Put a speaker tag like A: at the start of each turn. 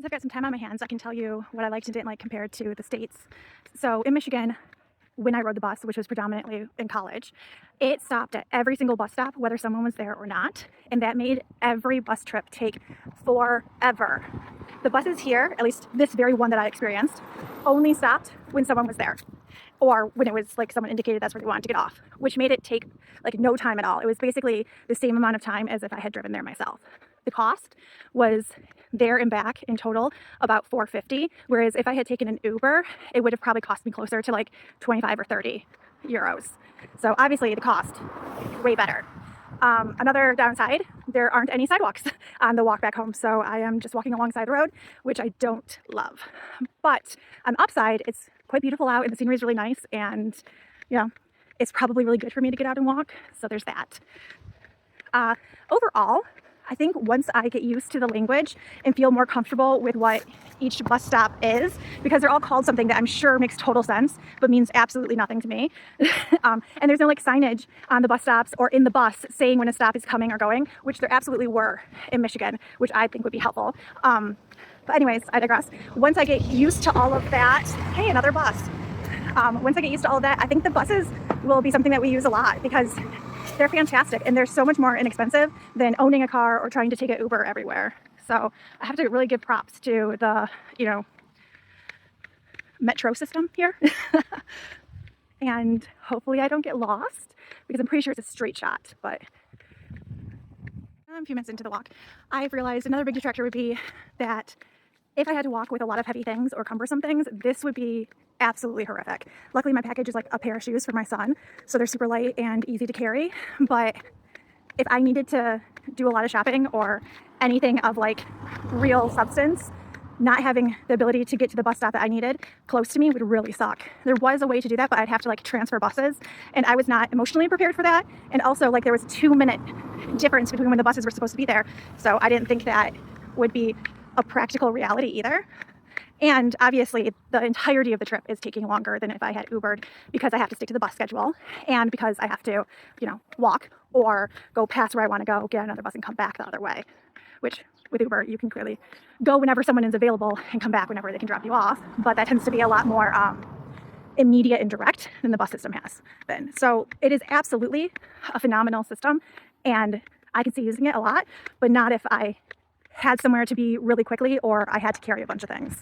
A: I've got some time on my hands, I can tell you what I liked and didn't like compared to the States. So in Michigan, when I rode the bus, which was predominantly in college, it stopped at every single bus stop, whether someone was there or not. And that made every bus trip take forever. The buses here, at least this very one that I experienced, only stopped when someone was there or when it was like someone indicated that's where they wanted to get off, which made it take like no time at all. It was basically the same amount of time as if I had driven there myself. The cost was there and back in total about $4.50, whereas if I had taken an Uber, it would have probably cost me closer to like 25 or 30 euros. So obviously the cost, way better. Another downside, there aren't any sidewalks on the walk back home, so I am just walking alongside the road, which I don't love. But on the upside, it's quite beautiful out and the scenery is really nice, and you know, it's probably really good for me to get out and walk, so there's that. Overall, I think once I get used to the language and feel more comfortable with what each bus stop is, because they're all called something that I'm sure makes total sense, but means absolutely nothing to me. And there's no like signage on the bus stops or in the bus saying when a stop is coming or going, which there absolutely were in Michigan, which I think would be helpful. But anyways, I digress. Once I get used to all of that, hey, another bus. Once I get used to all of that, I think the buses will be something that we use a lot because they're fantastic and they're so much more inexpensive than owning a car or trying to take an Uber everywhere. So I have to really give props to the, metro system here. And hopefully I don't get lost because I'm pretty sure it's a straight shot, but I'm a few minutes into the walk. I've realized another big detractor would be that if I had to walk with a lot of heavy things or cumbersome things, this would be absolutely horrific. Luckily, my package is like a pair of shoes for my son, so they're super light and easy to carry. But if I needed to do a lot of shopping or anything of like real substance, not having the ability to get to the bus stop that I needed close to me would really suck. There was a way to do that, but I'd have to like transfer buses, and I was not emotionally prepared for that. And also, like, there was a 2-minute difference between when the buses were supposed to be there, so I didn't think that would be a practical reality either. And obviously the entirety of the trip is taking longer than if I had Ubered because I have to stick to the bus schedule and because I have to, walk or go past where I want to go, get another bus and come back the other way, which with Uber, you can clearly go whenever someone is available and come back whenever they can drop you off. But that tends to be a lot more immediate and direct than the bus system has been. So it is absolutely a phenomenal system and I can see using it a lot, but not if I had somewhere to be really quickly or I had to carry a bunch of things.